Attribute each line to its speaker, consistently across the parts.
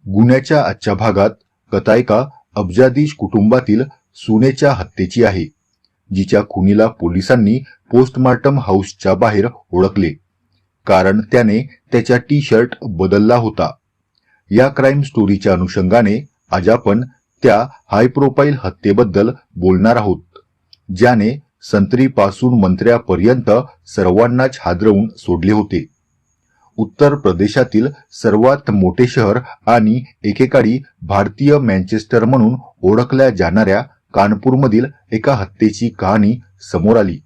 Speaker 1: गुन्ह्याच्या आजच्या भागात कथा एका अब्जाधीश कुटुंबातील सुनेच्या हत्येची आहे, जिच्या खुनीला पोलिसांनी पोस्टमार्टम हाऊसच्या बाहेर ओळखले, कारण त्याने त्याचा टी शर्ट बदलला होता. या क्राईम स्टोरीच्या अनुषंगाने आज आपण त्या हाय प्रोफाईल हत्येबद्दल बोलणार आहोत, ज्याने संत्रीपासून मंत्र्यापर्यंत सर्वांनाच हादरवून सोडले होते. उत्तर प्रदेशातील सर्वात मोठे शहर आणि एकेकाळी भारतीय मँचेस्टर म्हणून ओळखल्या जाणाऱ्या कानपूरमधील एका हत्येची कहाणी समोर आली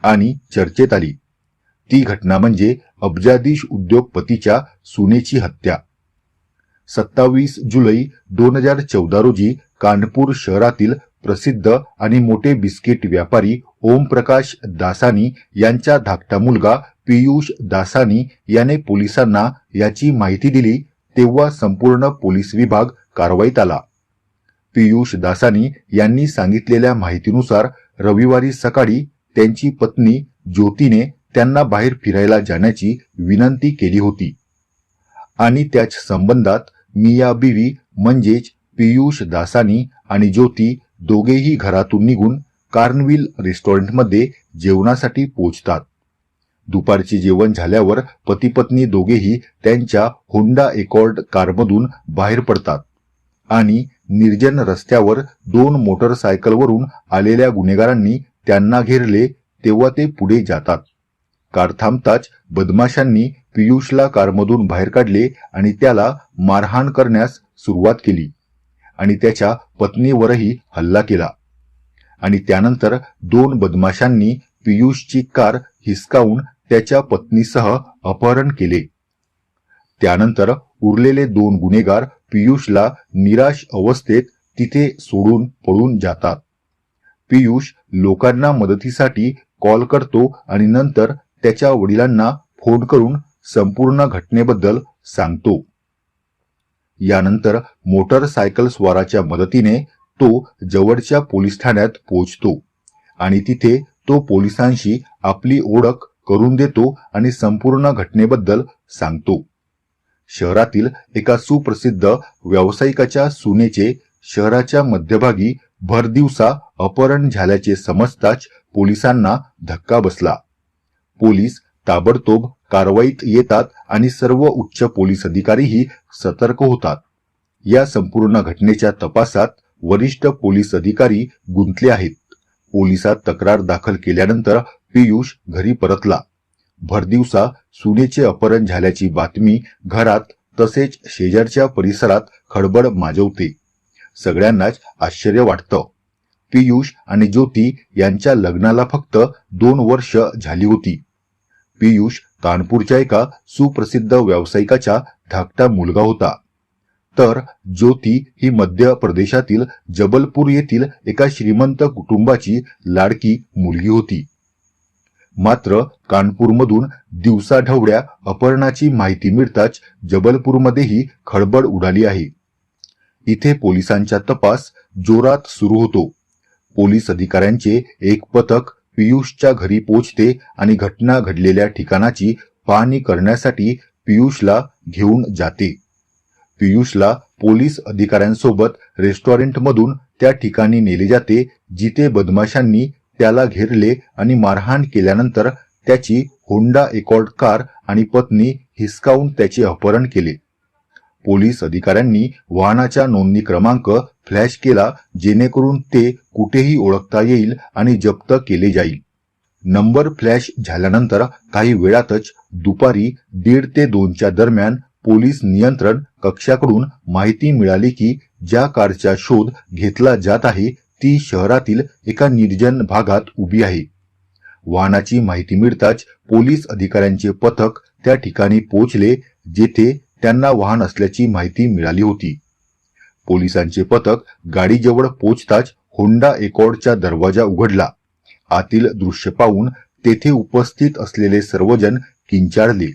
Speaker 1: आणि चर्चेत आली. ती घटना म्हणजे अब्जाधीश उद्योगपतीच्या सुनेची हत्या. 27 जुलै 2014 रोजी कानपूर शहरातील प्रसिद्ध आणि मोठे बिस्किट व्यापारी ओमप्रकाश दासानी यांचा धाकटा मुलगा पियुष दासानी याने पोलिसांना याची माहिती दिली, तेव्हा संपूर्ण पोलीस विभाग कारवाईत आला. पियुष दासानी यांनी सांगितलेल्या माहितीनुसार रविवारी सकाळी त्यांची पत्नी ज्योतीने त्यांना बाहेर फिरायला जाण्याची विनंती केली होती आणि त्याच संबंधात मिया बीवी म्हणजेच पियुष दासानी आणि ज्योती दोघेही घरातून निघून कार्नविल रेस्टॉरंटमध्ये जेवणासाठी पोहोचतात. दुपारचे जेवण झाल्यावर पती पत्नी दोघेही त्यांच्या होंडा एकॉर्ड कारमधून बाहेर पडतात आणि निर्जन रस्त्यावर 2 मोटरसायकलवरून आलेल्या गुन्हेगारांनी त्यांना घेरले, तेव्हा ते पुढे जातात. कार थांबताच बदमाशांनी पियुषला कारमधून बाहेर काढले आणि त्याला मारहाण करण्यास सुरुवात केली आणि त्याच्या पत्नीवरही हल्ला केला आणि त्यानंतर 2 बदमाशांनी पियुषची कार हिसकावून त्याच्या पत्नीसह अपहरण केले. त्यानंतर उरलेले 2 गुन्हेगार पियुषला निराश अवस्थेत तिथे सोडून पळून जातात. पियुष लोकांना मदतीसाठी कॉल करतो आणि नंतर त्याच्या वडिलांना फोन करून संपूर्ण घटनेबद्दल सांगतो. यानंतर मोटरसायकल स्वाराच्या मदतीने तो जवळच्या पोलीस ठाण्यात पोहोचतो आणि तिथे तो पोलिसांशी आपली ओळख करून देतो आणि संपूर्ण घटनेबद्दल सांगतो. शहरातील एका सुप्रसिद्ध व्यावसायिकाच्या सुनेचे शहराच्या मध्यभागी भरदिवसा अपहरण झाल्याचे समजताच पोलिसांना धक्का बसला. पोलीस ताबडतोब कारवाईत येतात आणि सर्व उच्च पोलीस अधिकारीही सतर्क होतात. या संपूर्ण घटनेच्या तपासात वरिष्ठ पोलीस अधिकारी गुंतले आहेत. पोलिसात तक्रार दाखल केल्यानंतर पियुष घरी परतला. भरदिवसा सुनेचे अपहरण झाल्याची बातमी घरात तसेच शेजारच्या परिसरात खळबळ माजवते. सगळ्यांनाच आश्चर्य वाटतं. पियुष आणि ज्योती यांच्या लग्नाला फक्त 2 वर्ष झाली होती. पियुष कानपूरच्या एका सुप्रसिद्ध व्यावसायिकाचा धाकटा मुलगा होता, तर ज्योती ही मध्य प्रदेशातील जबलपूर येथील एका श्रीमंत कुटुंबाची लाडकी मुलगी होती. मात्र कानपूरमधून दिवसाढवळ्या अपहरणाची माहिती मिळताच जबलपूरमध्येही खळबळ उडाली आहे. इथे पोलिसांचा तपास जोरात सुरू होतो. पोलीस अधिकाऱ्यांचे एक पथक पियुषच्या घरी पोहोचते आणि घटना घडलेल्या ठिकाणाची पाहणी करण्यासाठी पियुषला घेऊन जाते. पियुषला पोलीस अधिकाऱ्यांसोबत रेस्टॉरंटमधून त्या ठिकाणी नेले जाते जिथे बदमाशांनी त्याला घेरले आणि मारहाण केल्यानंतर त्याची होंडा एकॉर्ड कार आणि पत्नी हिसकावून त्याचे अपहरण केले. पोलीस अधिकाऱ्यांनी वाहनाचा नोंदणी क्रमांक फ्लॅश केला, जेणेकरून ते कुठेही ओळखता येईल आणि जप्त केले जाईल. नंबर फ्लॅश झाल्यानंतर काही वेळातच दुपारी 1:30 ते 2च्या दरम्यान पोलीस नियंत्रण कक्षाकडून माहिती मिळाली की ज्या कारचा शोध घेतला जात आहे ती शहरातील एका निर्जन भागात उभी आहे. वाहनाची माहिती मिळताच पोलीस अधिकाऱ्यांचे पथक त्या ठिकाणी पोहोचले, जेथे त्यांना वाहन असल्याची माहिती मिळाली होती. पोलिसांचे पथक गाडीजवळ पोहोचताच होंडा एकॉर्डचा दरवाजा उघडला. आतील दृश्य पाहून तेथे उपस्थित असलेले सर्वजण किंचाळले.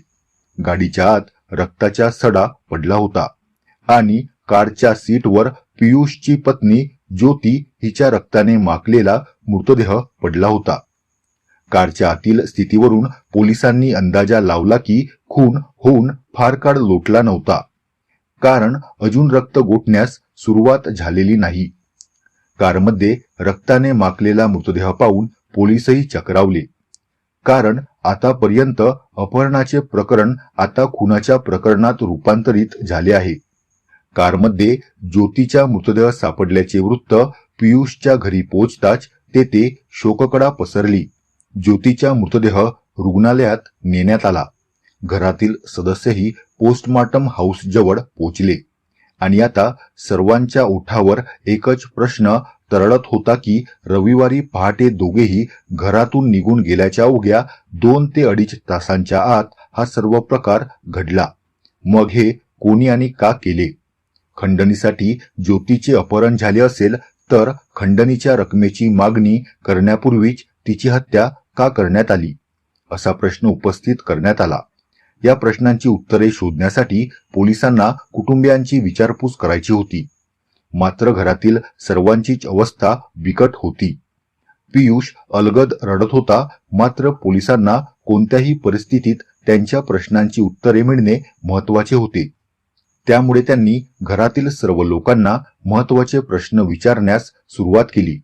Speaker 1: गाडीच्या आत रक्ताचा सडा पडला होता आणि कारच्या सीटवर पियुषची पत्नी ज्योती हिच्या रक्ताने माखलेला मृतदेह पडला होता. कारच्या आतील स्थितीवरून पोलिसांनी अंदाजा लावला की खून होऊन फार काळ लोटला नव्हता. कारण अजून रक्त गोठण्यास सुरुवात झालेली नाही. कारमध्ये रक्ताने माखलेला मृतदेह पाहून पोलीसही चक्रावले. कारण आतापर्यंत अपहरणाचे प्रकरण आता खुनाच्या प्रकरणात रूपांतरित झाले आहे. कारमध्ये ज्योतीचा मृतदेह सापडल्याचे वृत्त पियुषच्या घरी पोहोचताच तेथे शोककळा पसरली. ज्योतीचा मृतदेह रुग्णालयात नेण्यात आला. घरातील सदस्यही पोस्टमार्टम हाऊस जवळ पोहोचले आणि आता सर्वांच्या ओठावर एकच प्रश्न तरळत होता की रविवारी पहाटे दोघेही घरातून निघून गेल्याच्या अवघ्या 2 ते 2.5 तासांच्या आत हा सर्व प्रकार घडला. मग हे कोणी आणि का केले? खंडणीसाठी ज्योतीचे अपहरण झाले असेल तर खंडणीच्या रकमेची मागणी करण्यापूर्वीच तिची हत्या का करण्यात आली, असा प्रश्न उपस्थित करण्यात आला. या प्रश्नांची उत्तरे शोधण्यासाठी पोलिसांना कुटुंबियांची विचारपूस करायची होती. मात्र घरातील सर्वांचीच अवस्था बिकट होती. पियुष अलगद रडत होता. मात्र पोलिसांना कोणत्याही परिस्थितीत त्यांच्या प्रश्नांची उत्तरे मिळणे महत्वाचे होते. त्यामुळे त्यांनी घरातील सर्व लोकांना महत्वाचे प्रश्न विचारण्यास सुरुवात केली.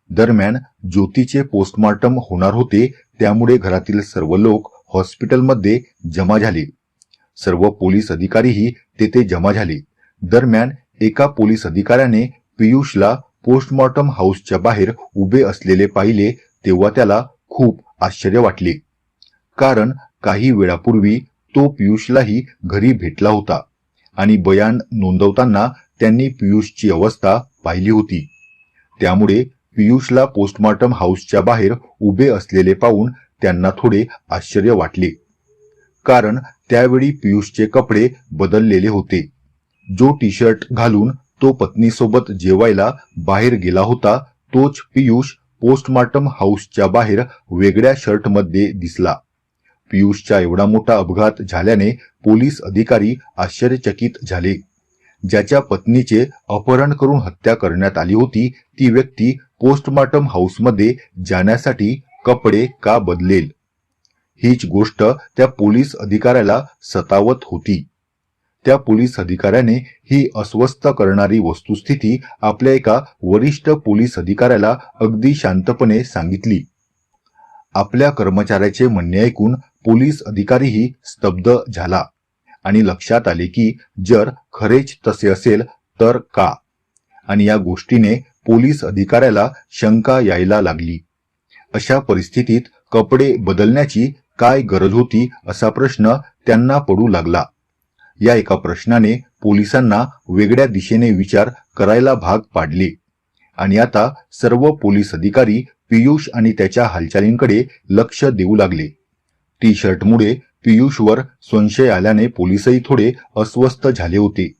Speaker 1: दरम्यान ज्योतीचे पोस्टमार्टम होणार होते, त्यामुळे घरातील सर्व लोक हॉस्पिटलमध्ये जमा झाले. सर्व पोलीस अधिकारीही तेथे जमा झाले. दरम्यान एका पोलीस अधिकाऱ्याने पियुषला पोस्टमॉर्टम हाऊसच्या बाहेर उभे असलेले पाहिले तेव्हा त्याला खूप आश्चर्य वाटले. कारण काही वेळापूर्वी तो पियुषलाही घरी भेटला होता आणि बयान नोंदवताना त्यांनी पियुषची अवस्था पाहिली होती. त्यामुळे पियुषला पोस्टमॉर्टम हाऊसच्या बाहेर उभे असलेले पाहून त्यांना थोडे आश्चर्य वाटले. कारण त्यावेळी पियुषचे कपडे बदललेले होते. जो टी शर्ट घालून तो पत्नीसोबत जेवायला बाहेर गेला होता तोच पियुष पोस्टमॉर्टम हाऊसच्या बाहेर वेगळ्या शर्टमध्ये दिसला. पियुषचा एवढा मोठा अपघात झाल्याने पोलीस अधिकारी आश्चर्यचकित झाले. ज्याच्या पत्नीचे अपहरण करून हत्या करण्यात आली होती ती व्यक्ती पोस्टमॉर्टम हाऊसमध्ये जाण्यासाठी कपडे का बदलेल? हीच गोष्ट त्या पोलीस अधिकाऱ्याला सतावत होती. त्या पोलीस अधिकाऱ्याने ही अस्वस्थ करणारी वस्तुस्थिती आपल्या एका वरिष्ठ पोलीस अधिकाऱ्याला अगदी शांतपणे सांगितली. आपल्या कर्मचाऱ्याचे म्हणणे ऐकून पोलीस अधिकारीही स्तब्ध झाला आणि लक्षात आले की जर खरेच तसे असेल तर का, आणि या गोष्टीने पोलीस अधिकाऱ्याला शंका यायला लागली. अशा परिस्थितीत कपडे बदलण्याची काय गरज होती असा प्रश्न त्यांना पडू लागला. या एका प्रश्नाने पोलिसांना वेगळ्या दिशेने विचार करायला भाग पाडले आणि आता सर्व पोलीस अधिकारी पियुष आणि त्याच्या हालचालींकडे लक्ष देऊ लागले. टी शर्टमुळे पियुषवर संशय आल्याने पोलीसही थोडे अस्वस्थ झाले होते,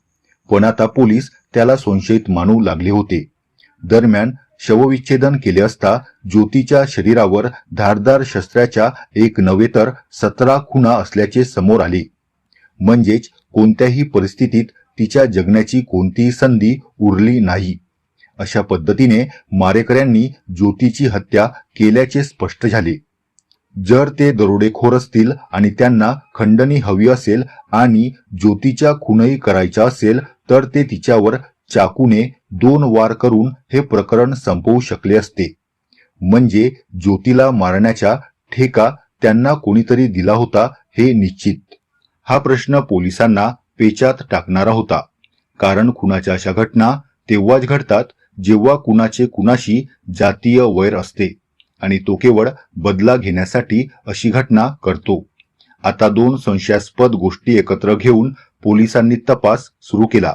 Speaker 1: पण आता पोलीस त्याला संशयित मानू लागले होते. दरम्यान शवविच्छेदन केले असता ज्योतीच्या शरीरावर धारदार शस्त्राच्या एक नव्हे तर 17 खुणा असल्याचे समोर आले. म्हणजेच कोणत्याही परिस्थितीत तिच्या जगण्याची कोणतीही संधी उरली नाही. अशा पद्धतीने मारेकऱ्यांनी ज्योतीची हत्या केल्याचे स्पष्ट झाले. जर ते दरोडेखोर असतील आणि त्यांना खंडणी हवी असेल आणि ज्योतीच्या खूनही करायचा असेल तर ते तिच्यावर चाकूने 2 वार करून हे प्रकरण संपवू शकले असते. म्हणजे ज्योतीला मारण्याचा ठेका त्यांना कोणीतरी दिला होता हे निश्चित. हा प्रश्न पोलिसांना पेचात टाकणारा होता. कारण खुनाच्या अशा घटना तेव्हाच घडतात जेव्हा कुणाचे कुणाशी जातीय वैर असते आणि तो केवळ बदला घेण्यासाठी अशी घटना करतो. आता 2 संशयास्पद गोष्टी एकत्र घेऊन पोलिसांनी तपास सुरू केला.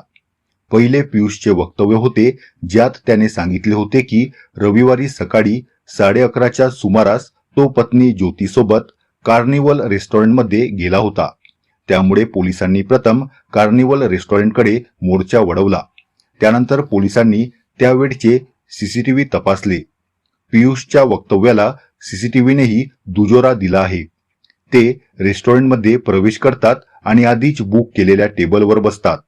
Speaker 1: पहिले पियुषचे वक्तव्य होते, ज्यात त्याने सांगितले होते की रविवारी सकाळी 11:30च्या सुमारास तो पत्नी ज्योतीसोबत कार्निवल रेस्टॉरंटमध्ये गेला होता. त्यामुळे पोलिसांनी प्रथम कार्निवल रेस्टॉरंटकडे मोर्चा वळवला. त्यानंतर पोलिसांनी त्यावेळचे सीसीटीव्ही तपासले. पियुषच्या वक्तव्याला सीसीटीव्हीनेही दुजोरा दिला आहे. ते रेस्टॉरंटमध्ये प्रवेश करतात आणि आधीच बुक केलेल्या टेबलवर बसतात.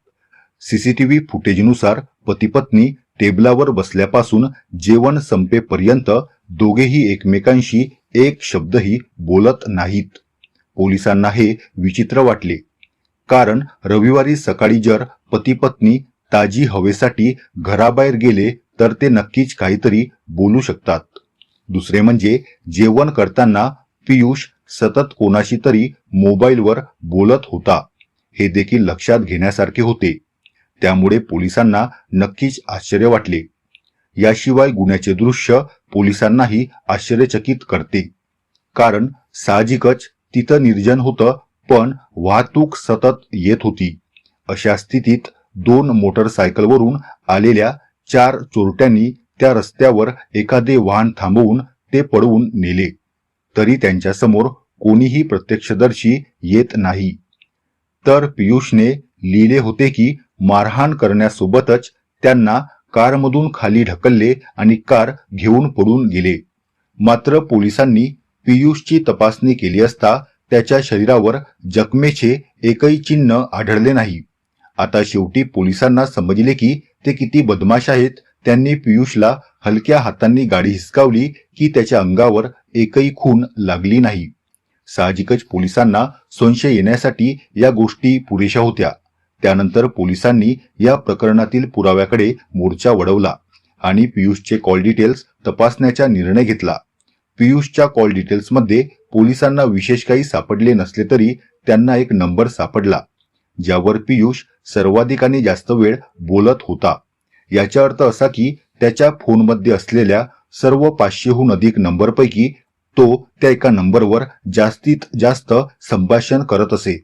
Speaker 1: सीसीटीव्ही फुटेजनुसार पती-पत्नी टेबलावर बसल्यापासून जेवण संपेपर्यंत दोघेही एकमेकांशी एक शब्दही बोलत नाहीत. पोलिसांना हे विचित्र वाटले. कारण रविवारी सकाळी जर पती पत्नी ताजी हवेसाठी घराबाहेर गेले तर ते नक्कीच काहीतरी बोलू शकतात. दुसरे म्हणजे जेवण करताना पियुष सतत कोणाशी तरी मोबाईलवर बोलत होता. हे देखील लक्षात घेण्यासारखे होते. त्यामुळे पोलिसांना नक्कीच आश्चर्य वाटले. याशिवाय गुन्ह्याचे दृश्य पोलिसांनाही आश्चर्यचकित करते. कारण साहजिकच तिथं निर्जन होतं, पण वाहतूक सतत येत होती. अशा स्थितीत 2 मोटरसायकलवरून आलेल्या 4 चोरट्यांनी त्या रस्त्यावर एखादे वाहन थांबवून ते पळवून नेले, तरी त्यांच्यासमोर कोणीही प्रत्यक्षदर्शी येत नाही. तर पियुषने लिहिले होते की मारहाण करण्यासोबतच त्यांना कारमधून खाली ढकलले आणि कार घेऊन पळून गेले. मात्र पोलिसांनी पियुषची तपासणी केली असता त्याच्या शरीरावर जखमेचे एकही चिन्ह आढळले नाही. आता शेवटी पोलिसांना समजले की ते किती बदमाश आहेत. त्यांनी पियुषला हलक्या हातांनी गाडी हिसकावली की त्याच्या अंगावर एकही खून लागली नाही. साहजिकच पोलिसांना संशय येण्यासाठी या गोष्टी पुरेशा होत्या. त्यानंतर पोलिसांनी या प्रकरणातील पुराव्याकडे मोर्चा वळवला आणि पियुषचे कॉल डिटेल्स तपासण्याचा निर्णय घेतला. पियुषच्या कॉल डिटेल्समध्ये पोलिसांना विशेष काही सापडले नसले तरी त्यांना एक नंबर सापडला ज्यावर पियुष सर्वाधिक आणि जास्त वेळ बोलत होता. याचा अर्थ असा की त्याच्या फोनमध्ये असलेल्या सर्व 500हून अधिक नंबरपैकी तो त्या एका नंबरवर जास्तीत जास्त संभाषण करत असे.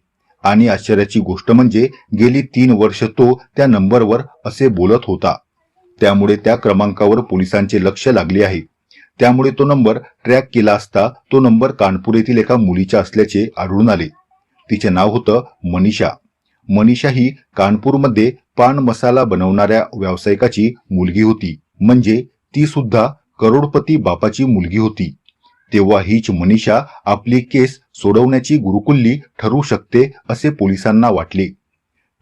Speaker 1: आणि आश्चर्याची गोष्ट म्हणजे गेली 3 वर्ष तो त्या नंबरवर असे बोलत होता. त्यामुळे त्या क्रमांकावर पोलिसांचे लक्ष लागले आहे. त्यामुळे तो नंबर ट्रॅक केला असता तो नंबर कानपूर येथील एका मुलीचा असल्याचे आढळून आले. तिचे नाव होतं मनीषा. मनीषा ही कानपूरमध्ये पान मसाला बनवणाऱ्या व्यावसायिकाची मुलगी होती. म्हणजे ती सुद्धा करोडपती बापाची मुलगी होती. तेव्हा हीच मनीषा आपली केस सोडवण्याची गुरुकुल्ली ठरू शकते असे पोलिसांना वाटले.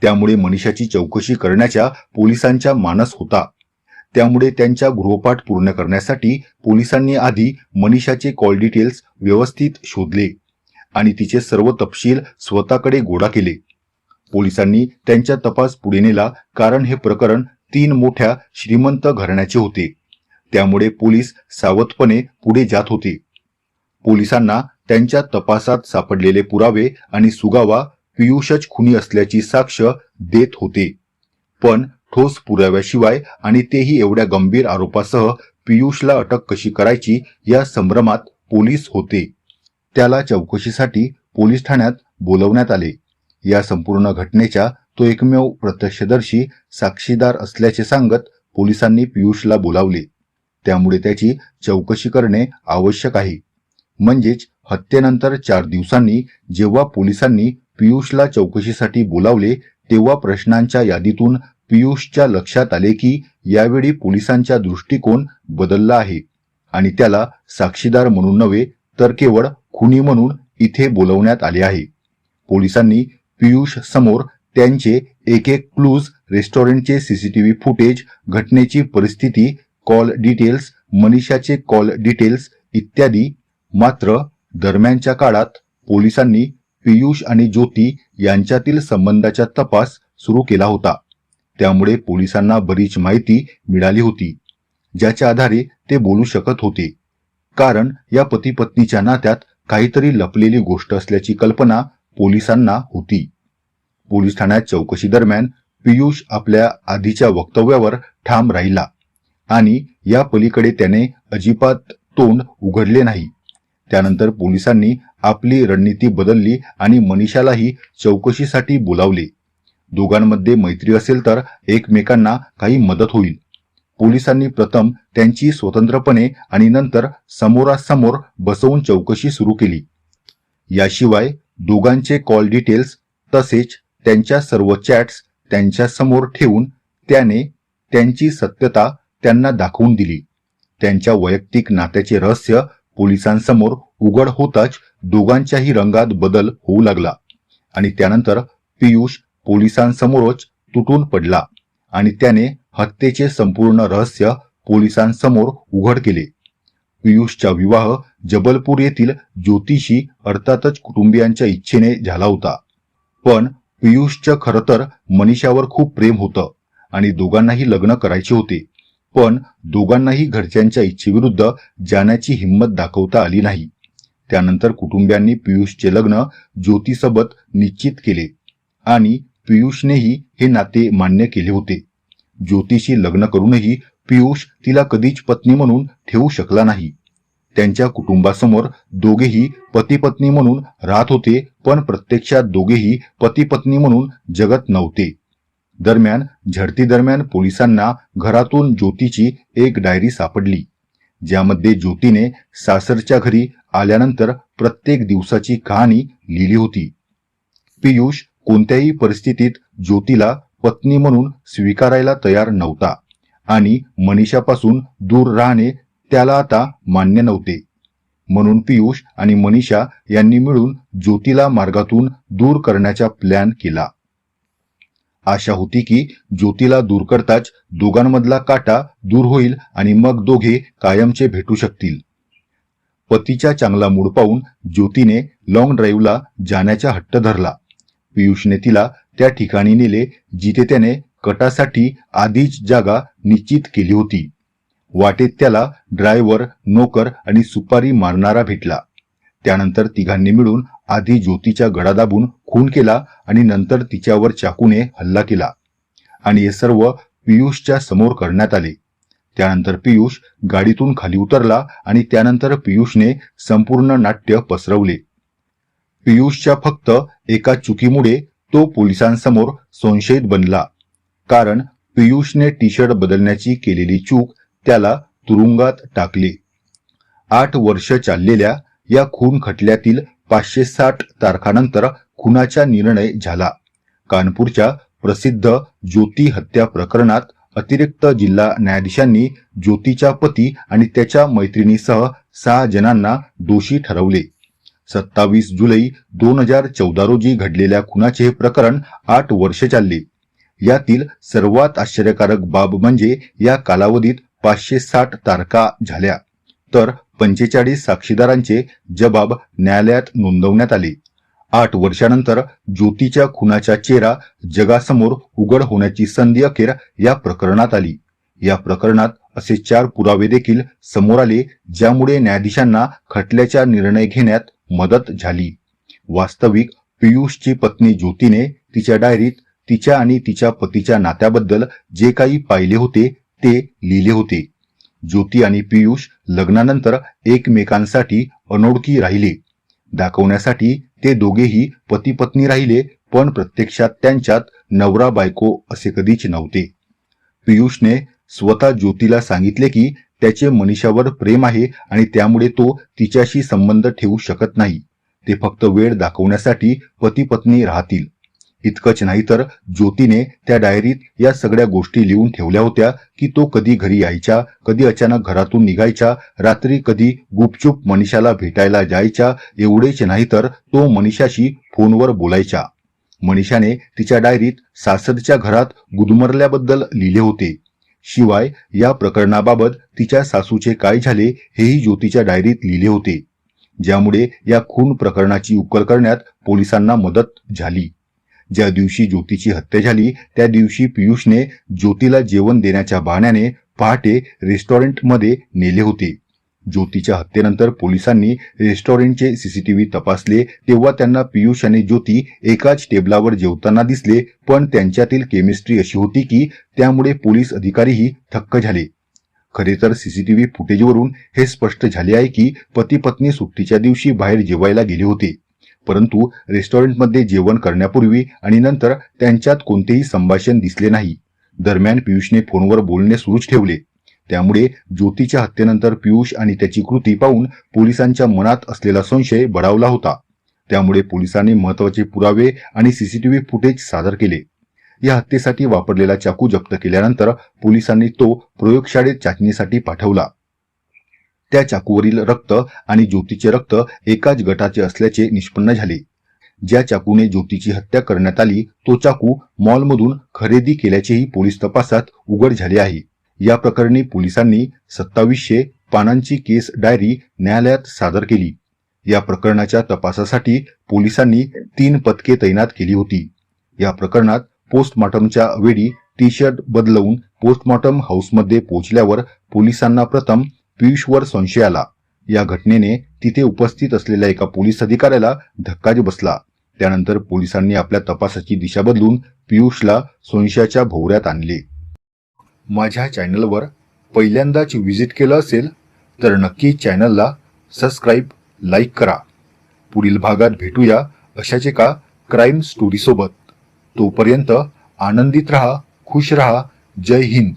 Speaker 1: त्यामुळे मनीषाची चौकशी करण्याचा पोलिसांचा मानस होता. त्यामुळे त्यांच्या गृहपाठ पूर्ण करण्यासाठी पोलिसांनी आधी मनीषाचे कॉल डिटेल्स व्यवस्थित शोधले आणि तिचे सर्व तपशील स्वतःकडे गोळा केले. पोलिसांनी त्यांचा तपास पुढे नेला कारण हे प्रकरण 3 मोठ्या श्रीमंत घराण्याचे होते. त्यामुळे पोलीस सावधपणे पुढे जात होते. पोलिसांना त्यांच्या तपासात सापडलेले पुरावे आणि सुगावा पियुषच खुनी असल्याची साक्ष देत होते. पण ठोस पुराव्याशिवाय आणि तेही एवढ्या गंभीर आरोपासह पियुषला अटक कशी करायची या संभ्रमात पोलीस होते. त्याला चौकशीसाठी पोलीस ठाण्यात बोलवण्यात आले. या संपूर्ण घटनेचा तो एकमेव प्रत्यक्षदर्शी साक्षीदार असल्याचे सांगत पोलिसांनी पियुषला बोलावले. त्यामुळे त्याची चौकशी करणे आवश्यक आहे. म्हणजेच हत्येनंतर 4 दिवसांनी जेव्हा पोलिसांनी पियुषला चौकशीसाठी बोलावले तेव्हा प्रश्नांच्या यादीतून पियुषच्या लक्षात आले की यावेळी पोलिसांचा दृष्टिकोन बदलला आहे आणि त्याला साक्षीदार म्हणून नव्हे तर केवळ खुनी म्हणून इथे बोलवण्यात आले आहे. पोलिसांनी पियुष समोर त्यांचे एक क्लूज, रेस्टॉरंटचे सीसीटीव्ही फुटेज, घटनेची परिस्थिती, कॉल डिटेल्स, मनीषाचे कॉल डिटेल्स इत्यादी. मात्र दरम्यानच्या काळात पोलिसांनी पियुष आणि ज्योती यांच्यातील संबंधाचा तपास सुरू केला होता. त्यामुळे पोलिसांना बरीच माहिती मिळाली होती ज्याच्या आधारे ते बोलू शकत होते. कारण या पती पत्नीच्या नात्यात काहीतरी लपलेली गोष्ट असल्याची कल्पना पोलिसांना होती. पोलीस ठाण्यात चौकशी दरम्यान पियुष आपल्या आधीच्या वक्तव्यावर ठाम राहिला आणि या पलीकडे त्याने अजिबात तोंड उघडले नाही. त्यानंतर पोलिसांनी आपली रणनीती बदलली आणि मनीषालाही चौकशीसाठी बोलावले. दोघांमध्ये मैत्री असेल तर एकमेकांना काही मदत होईल. पोलिसांनी प्रथम त्यांची स्वतंत्रपणे आणि नंतर समोरासमोर बसवून चौकशी सुरू केली. याशिवाय दोघांचे कॉल डिटेल्स तसेच त्यांच्या सर्व चॅट्स त्यांच्या समोर ठेवून त्याने त्यांची सत्यता त्यांना दाखवून दिली. त्यांच्या वैयक्तिक नात्याचे रहस्य पोलिसांसमोर उघड होताच दोघांच्याही रंगात बदल होऊ लागला आणि त्यानंतर पियुष पोलिसांसमोरच तुटून पडला आणि त्याने हत्येचे संपूर्ण रहस्य पोलिसांसमोर उघड केले. पियुषचा विवाह जबलपूर येथील ज्योतीशी अर्थातच कुटुंबियांच्या इच्छेने झाला होता. पण पियुषचं खरं तर मनीषावर खूप प्रेम होतं आणि दोघांनाही लग्न करायचे होते, पण दोघांनाही घरच्यांच्या इच्छेविरुद्ध जाण्याची हिंमत दाखवता आली नाही. त्यानंतर कुटुंबियांनी पियुषचे लग्न ज्योतीसोबत निश्चित केले आणि पियुषनेही हे नाते मान्य केले होते. ज्योतीशी लग्न करूनही पियुष तिला कधीच पत्नी म्हणून ठेवू शकला नाही. त्यांच्या कुटुंबासमोर दोघेही पती पत्नी म्हणून राहत होते, पण प्रत्यक्षात दोघेही पती पत्नी म्हणून जगत नव्हते. दरम्यान झडती दरम्यान पोलिसांना घरातून ज्योतीची एक डायरी सापडली, ज्यामध्ये ज्योतीने सासरच्या घरी आल्यानंतर प्रत्येक दिवसाची कहाणी लिहिली होती. पियुष कोणत्याही परिस्थितीत ज्योतीला पत्नी म्हणून स्वीकारायला तयार नव्हता आणि मनीषापासून दूर राहणे त्याला आता मान्य नव्हते. म्हणून पियुष आणि मनीषा यांनी मिळून ज्योतीला मार्गातून दूर करण्याचा प्लॅन केला. आशा होती की ज्योतीला दूर करताच दोघांमधला काटा दूर होईल आणि मग दोघे कायमचे भेटू शकतील. पतीचा चांगला मूड पाहून ज्योतीने लॉंग ड्राईव्हला जाण्याचा हट्ट धरला. पियुषने तिला त्या ठिकाणी नेले जिथे त्याने कटासाठी आधीच जागा निश्चित केली होती. वाटेत त्याला ड्रायव्हर, नोकर आणि सुपारी मारणारा भेटला. त्यानंतर तिघांनी मिळून आधी ज्योतीच्या गळा दाबून खून केला आणि नंतर तिच्यावर चाकूने हल्ला केला आणि हे सर्व पियुषच्या समोर करण्यात आले. त्यानंतर पियुष गाडीतून खाली उतरला आणि त्यानंतर पियुषने संपूर्ण नाट्य पसरवले. पियुषच्या फक्त एका चुकीमुळे तो पोलिसांसमोर संशयित बनला, कारण पियुषने टी शर्ट बदलण्याची केलेली चूक त्याला तुरुंगात टाकले. 8 वर्ष चाललेल्या या खून खटल्यातील 560 तारखानंतर खुनाचा निर्णय झाला. कानपूरच्या प्रसिद्ध ज्योती हत्या प्रकरणात अतिरिक्त जिल्हा न्यायाधीशांनी ज्योतीच्या पती आणि त्याच्या मैत्रिणीसह 6 जणांना दोषी ठरवले. 27 जुलै 2014 रोजी घडलेल्या खुनाचे हे प्रकरण 8 वर्ष चालले. यातील सर्वात आश्चर्यकारक बाब म्हणजे या कालावधीत 560 तारखा झाल्या, तर 45 साक्षीदारांचे जबाब न्यायालयात नोंदवण्यात आले. 8 वर्षानंतर ज्योतीच्या खुनाचा चेहरा जगासमोर उघड होण्याची संधी अखेर या प्रकरणात आली. या प्रकरणात असे 4 पुरावे देखील समोर आले, ज्यामुळे न्यायाधीशांना खटल्याचा निर्णय घेण्यात मदत झाली. वास्तविक पियुषची पत्नी ज्योतीने तिच्या डायरीत तिच्या आणि तिच्या पतीच्या नात्याबद्दल जे काही पाहिले होते ते लिहिले होते. ज्योती आणि पियुष लग्नानंतर एकमेकांसाठी अनोळखी राहिले. दाखवण्यासाठी ते दोघेही पती पत्नी राहिले, पण प्रत्यक्षात त्यांच्यात नवरा बायको असे कधीच नव्हते. पियुषने स्वतः ज्योतीला सांगितले की त्याचे मनीषावर प्रेम आहे आणि त्यामुळे तो तिच्याशी संबंध ठेवू शकत नाही. ते फक्त वेळ दाखवण्यासाठी पती पत्नी राहतील. इतकंच नाही तर ज्योतीने त्या डायरीत या सगळ्या गोष्टी लिहून ठेवल्या होत्या की तो कधी घरी यायचा, कधी अचानक घरातून निघायचा, रात्री कधी गुपचूप मनीषाला भेटायला जायचा. एवढेच नाही तर तो मनीषाशी फोनवर बोलायचा. मनीषाने तिच्या डायरीत सासरच्या घरात गुदमरल्याबद्दल लिहिले होते. शिवाय या प्रकरणाबाबत तिच्या सासूचे काय झाले हेही ज्योतीच्या डायरीत लिहिले होते, ज्यामुळे या खून प्रकरणाची उकल करण्यात पोलिसांना मदत झाली. ज्या दिवशी ज्योतीची हत्या झाली त्या दिवशी पियुषने ज्योतीला जेवण देण्याच्या बहाण्याने पहाटे रेस्टॉरंटमध्ये नेले होते. ज्योतीच्या हत्येनंतर पोलिसांनी रेस्टॉरंटचे सीसीटीव्ही तपासले, तेव्हा त्यांना पियुष आणि ज्योती एकाच टेबलावर जेवताना दिसले, पण त्यांच्यातील केमिस्ट्री अशी होती की त्यामुळे पोलीस अधिकारीही थक्क झाले. खरे तर सीसीटीव्ही फुटेजवरून हे स्पष्ट झाले आहे की पती पत्नी सुट्टीच्या दिवशी बाहेर जेवायला गेले होते, परंतु रेस्टॉरंटमध्ये जेवण करण्यापूर्वी आणि नंतर त्यांच्यात कोणतेही संभाषण दिसले नाही. दरम्यान पियुषने फोनवर बोलणे सुरूच ठेवले. त्यामुळे ज्योतीच्या हत्येनंतर पियुष आणि त्याची कृती पाहून पोलिसांच्या मनात असलेला संशय बळावला होता. त्यामुळे पोलिसांनी महत्त्वाचे पुरावे आणि सीसीटीव्ही फुटेज सादर केले. या हत्येसाठी वापरलेला चाकू जप्त केल्यानंतर पोलिसांनी तो प्रयोगशाळेत चाचणीसाठी पाठवला. त्या चाकूवरील रक्त आणि ज्योतीचे रक्त एकाच गटाचे असल्याचे निष्पन्न झाले. ज्या चाकूने ज्योतीची हत्या करण्यात आली तो चाकू मॉलमधून खरेदी केल्याचेही पोलीस तपासात उघड झाले आहे. या प्रकरणी पोलिसांनी 2700 पानांची केस डायरी न्यायालयात सादर केली. या प्रकरणाच्या तपासासाठी पोलिसांनी 3 पथके तैनात केली होती. या प्रकरणात पोस्टमॉर्टमच्या वेळी टी शर्ट बदलवून पोस्टमॉर्टम हाऊसमध्ये पोहोचल्यावर पोलिसांना प्रथम पियुषवर संशय आला. या घटनेने तिथे उपस्थित असलेल्या एका पोलीस अधिकाऱ्याला धक्काच बसला. त्यानंतर पोलिसांनी आपल्या तपासाची दिशा बदलून पियुषला संशयाच्या भोवऱ्यात आणले. माझ्या चॅनलवर पहिल्यांदाच व्हिजिट केलं असेल तर नक्की चॅनलला सबस्क्राईब, लाईक करा. पुढील भागात भेटूया अशाच एका क्राईम स्टोरी सोबत. तोपर्यंत आनंदित रहा, खुश रहा. जय हिंद.